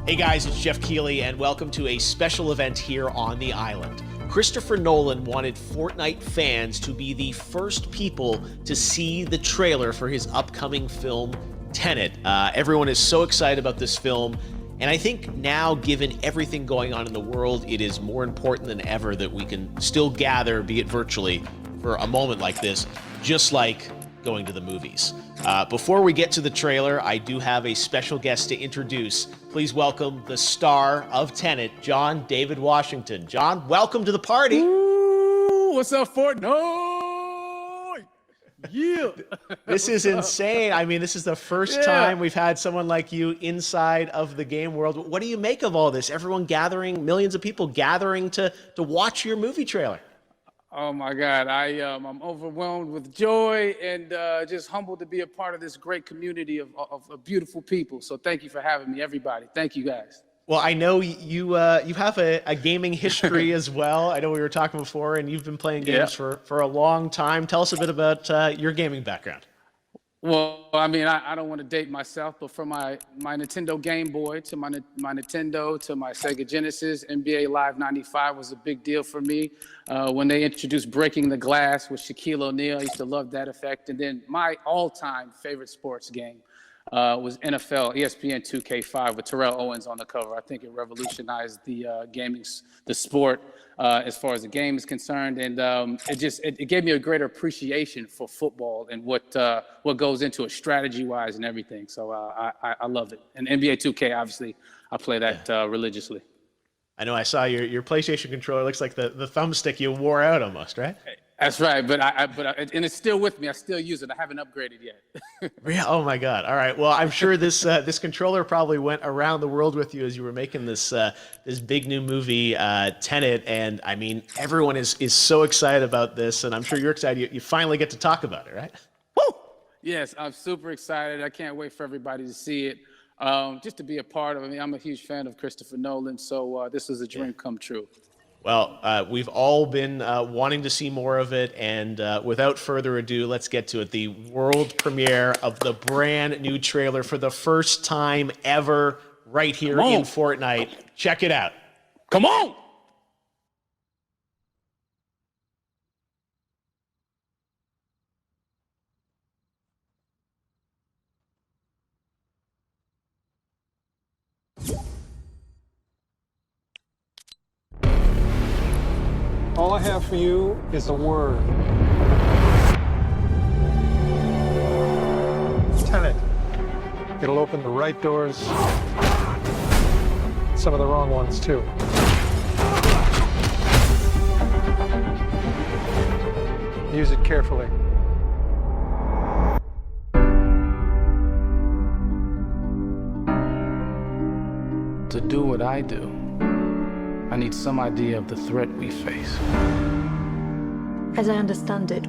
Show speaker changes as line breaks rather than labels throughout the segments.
Hey guys, it's Jeff Keighley, and welcome to a special event here on the island. Christopher Nolan wanted Fortnite fans to be the first people to see the trailer for his upcoming film, Tenet. Everyone is so excited about this film, and I think now, given everything going on in the world, it is more important than ever that we can still gather, be it virtually, for a moment like this, just like going to the movies. Before we get to the trailer, I do have a special guest to introduce. Please welcome the star of Tenet, John David Washington. John, welcome to the party.
Ooh, what's up, Fortnite? Yeah.
This is insane. I mean, this is the first time we've had someone like you inside of the game world. What do you make of all this? Everyone gathering, millions of people gathering to watch your movie trailer.
Oh my God, I'm overwhelmed with joy and just humbled to be a part of this great community of beautiful people. So thank you for having me, everybody. Thank you, guys.
Well, I know you have a gaming history as well. I know we were talking before, and you've been playing games for a long time. Tell us a bit about your gaming background.
Well, I mean, I don't want to date myself, but from my Nintendo Game Boy to my Nintendo to my Sega Genesis, NBA Live 95 was a big deal for me. When they introduced Breaking the Glass with Shaquille O'Neal, I used to love that effect. And then my all-time favorite sports game was NFL ESPN 2K5 with Terrell Owens on the cover. I think it revolutionized the the sport as far as the game is concerned, and it gave me a greater appreciation for football and what goes into it strategy-wise and everything. So I love it. And NBA 2K, obviously, I play that religiously.
I know I saw your PlayStation controller. Looks like the thumbstick you wore out almost, right?
That's right, but and it's still with me. I still use it. I haven't upgraded yet.
Oh my God! All right. Well, I'm sure this controller probably went around the world with you as you were making this big new movie, Tenet. And I mean, everyone is so excited about this, and I'm sure you're excited. You finally get to talk about it, right?
Woo! Yes, I'm super excited. I can't wait for everybody to see it. Just to be a part of it. I mean, I'm a huge fan of Christopher Nolan, so this is a dream come true.
Well, we've all been wanting to see more of it, and without further ado, let's get to it. The world premiere of the brand new trailer for the first time ever right here in Fortnite. Check it out.
Come on!
All I have for you is a word. Tenet. It'll open the right doors, some of the wrong ones too. Use it carefully.
To do what I do, I need some idea of the threat we face.
As I understand it,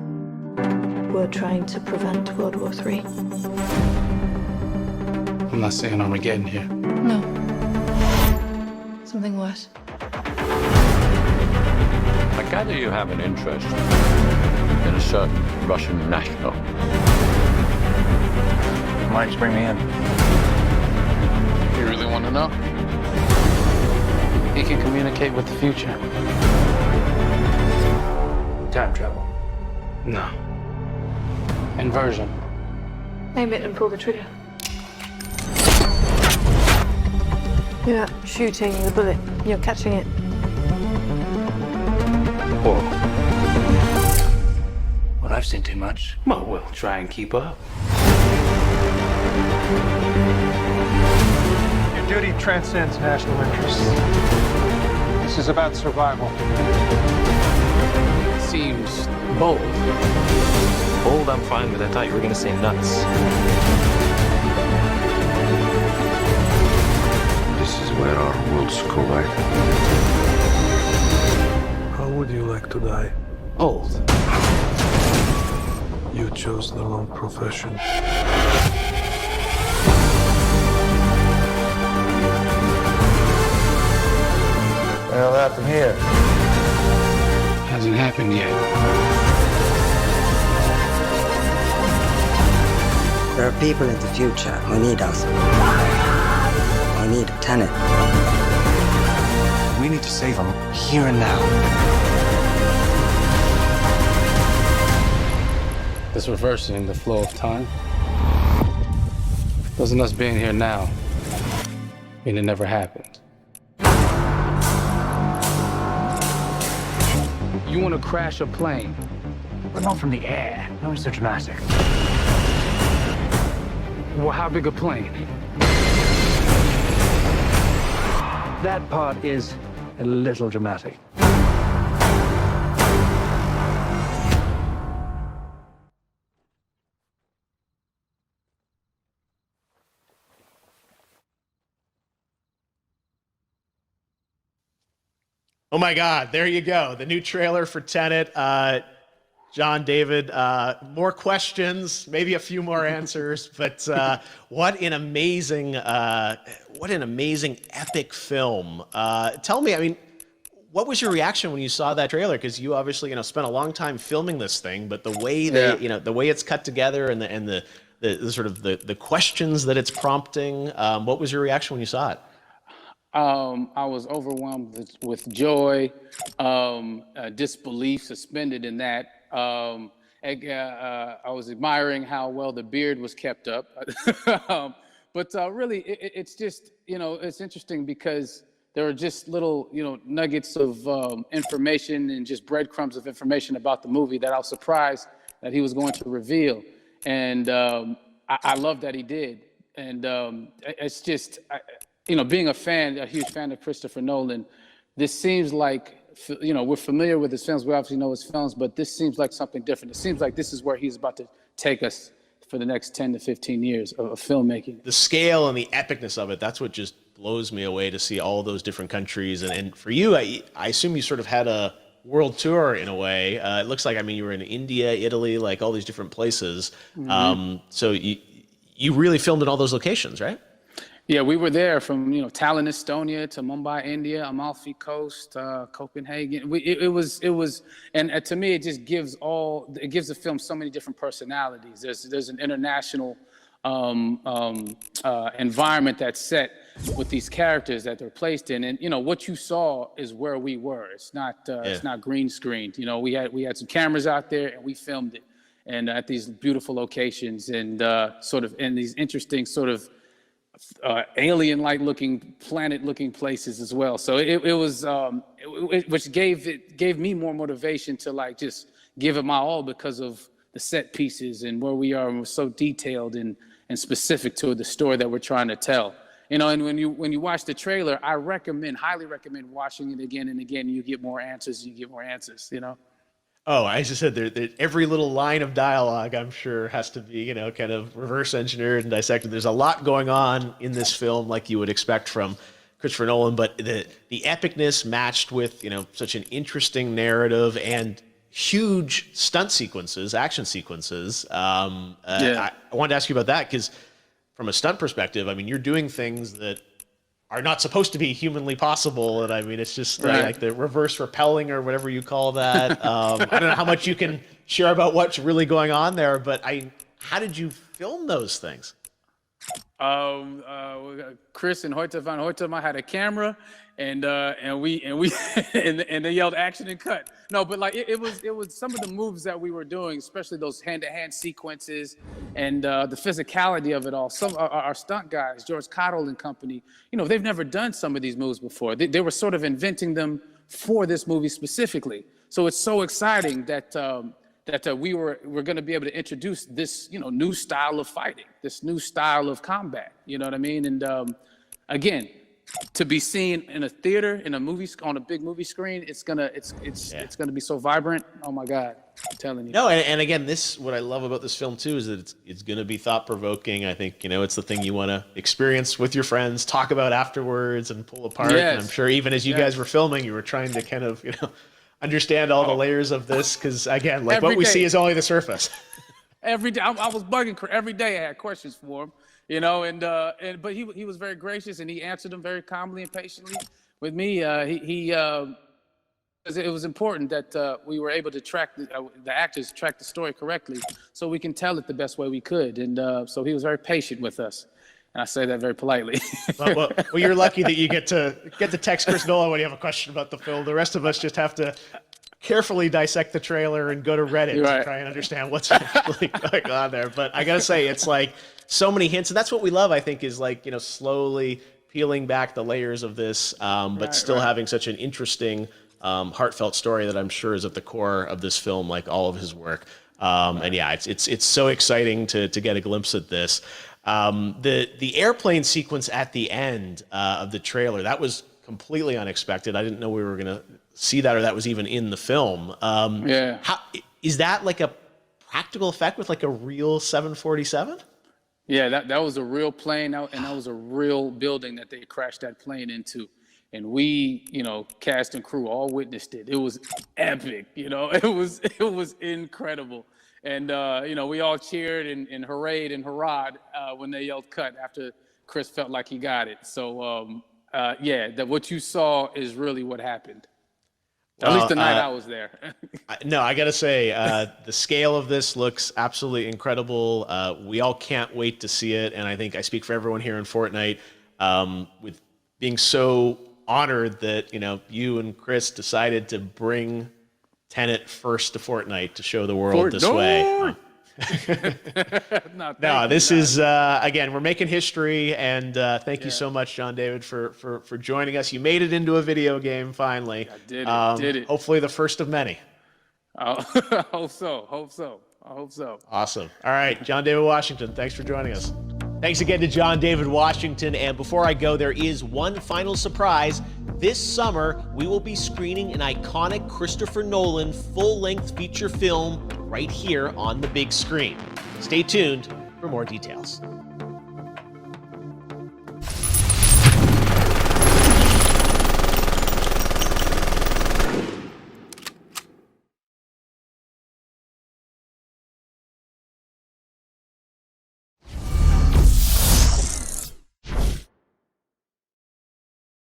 we're trying to prevent World War III.
I'm not saying Armageddon here.
No. Something worse.
I gather you have an interest in a certain Russian national.
Why don't you bring me in?
You really want to know? He can communicate with the future.
Time travel.
No. Inversion.
Aim it and pull the trigger. You're not shooting the bullet, you're catching it.
Whoa. Well, I've seen too much. Well, we'll try and keep up.
Your duty transcends national interests. This is about survival.
Seems bold.
Bold, I'm fine with. I thought you were going to say nuts.
This is where our worlds collide.
How would you like to die?
Old.
You chose the wrong profession.
Well, what happened here?
Hasn't happened yet.
There are people in the future who need us. I need Tenet. We need to save him here and now.
This reversing the flow of time. Doesn't us being here now mean it never happened? You want to crash a plane?
But not from the air. No, it's so dramatic.
Well, how big a plane?
That part is a little dramatic.
Oh my God, there you go. The new trailer for Tenet. John, David, more questions, maybe a few more answers, but what an amazing epic film. Tell me, I mean, what was your reaction when you saw that trailer? Because you obviously, spent a long time filming this thing, but the way the way it's cut together and the sort of the questions that it's prompting, what was your reaction when you saw it?
I was overwhelmed with joy, disbelief, suspended in that. I was admiring how well the beard was kept up. But really, it's just, it's interesting because there are just little, nuggets of information and just breadcrumbs of information about the movie that I was surprised that he was going to reveal. And I love that he did. And it's just... being a huge fan of Christopher Nolan, this seems like, we're familiar with his films. We obviously know his films, but this seems like something different. It seems like this is where he's about to take us for the next 10 to 15 years of filmmaking.
The scale and the epicness of it, that's what just blows me away to see all those different countries. And for you, I assume you sort of had a world tour in a way. It looks like, you were in India, Italy, like all these different places. Mm-hmm. So you really filmed in all those locations, right?
Yeah, we were there from Tallinn, Estonia, to Mumbai, India, Amalfi Coast, Copenhagen. It was, and to me, it just gives the film so many different personalities. There's an international environment that's set with these characters that they're placed in, and what you saw is where we were. It's not green screened. We had some cameras out there and we filmed it, and at these beautiful locations and sort of in these interesting sort of alien-like looking, planet-looking places as well. So which gave me more motivation to just give it my all because of the set pieces and where we are, and we're so detailed and specific to the story that we're trying to tell. And when you watch the trailer, I highly recommend watching it again and again. You get more answers. Oh,
I just said every little line of dialogue, I'm sure, has to be, kind of reverse engineered and dissected. There's a lot going on in this film, like you would expect from Christopher Nolan, but the epicness matched with, such an interesting narrative and huge stunt sequences, action sequences. I wanted to ask you about that because from a stunt perspective, you're doing things that are not supposed to be humanly possible. And it's just like the reverse rappelling or whatever you call that. I don't know how much you can share about what's really going on there, but how did you film those things?
Chris and Hoyte van Hoytema had a camera, and they yelled action and cut. No, but it was some of the moves that we were doing, especially those hand-to-hand sequences and the physicality of it all. Some our stunt guys, George Cottle and company, they've never done some of these moves before. They were sort of inventing them for this movie specifically. So it's so exciting that we're going to be able to introduce this new style of fighting, this new style of combat. You know what I mean? And again, to be seen in a theater, in a movie, on a big movie screen, it's gonna be so vibrant. Oh my God, I'm telling you.
No, and again, what I love about this film too is that it's gonna be thought provoking. I think it's the thing you want to experience with your friends, talk about afterwards, and pull apart.
Yes.
And I'm sure even as you guys were filming, you were trying to kind of understand all the layers of this because again, like what we see is only the surface.
Every day, I was bugging. Every day, I had questions for him. But he was very gracious and he answered them very calmly and patiently with me. It was important that we were able to track the actors the story correctly so we can tell it the best way we could. And so he was very patient with us. And I say that very politely.
Well, you're lucky that you get to text Chris Nolan when you have a question about the film. The rest of us just have to carefully dissect the trailer and go to Reddit to try and understand what's actually going on there. But I gotta say, it's like so many hints, and that's what we love. I think is like, you know, slowly peeling back the layers of this, but still having such an interesting, heartfelt story that I'm sure is at the core of this film, like all of his work. And yeah, it's so exciting to get a glimpse at this. The airplane sequence at the end of the trailer, that was completely unexpected. I didn't know we were gonna see that, or that was even in the film. How is that like a practical effect with like a real 747?
Yeah, that was a real plane, and that was a real building that they crashed that plane into. And we, you know, cast and crew all witnessed it. It was epic, you know. It was incredible. And you know, we all cheered and hurrayed and hurrahed when they yelled cut after Chris felt like he got it. So yeah, that what you saw is really what happened. At least the night I was there.
No, I gotta say, the scale of this looks absolutely incredible. We all can't wait to see it, and I think I speak for everyone here in Fortnite, with being so honored that, you know, you and Chris decided to bring Tenet first to Fortnite to show the world this way. No, this is again, we're making history, and thank you so much, John David, for joining us. You made it into a video game finally.
I did it.
Hopefully the first of many.
I hope so.
Awesome. All right, John David Washington, thanks for joining us. Thanks again to John David Washington. And before I go, there is one final surprise. This summer, we will be screening an iconic Christopher Nolan full-length feature film right here on the big screen. Stay tuned for more details.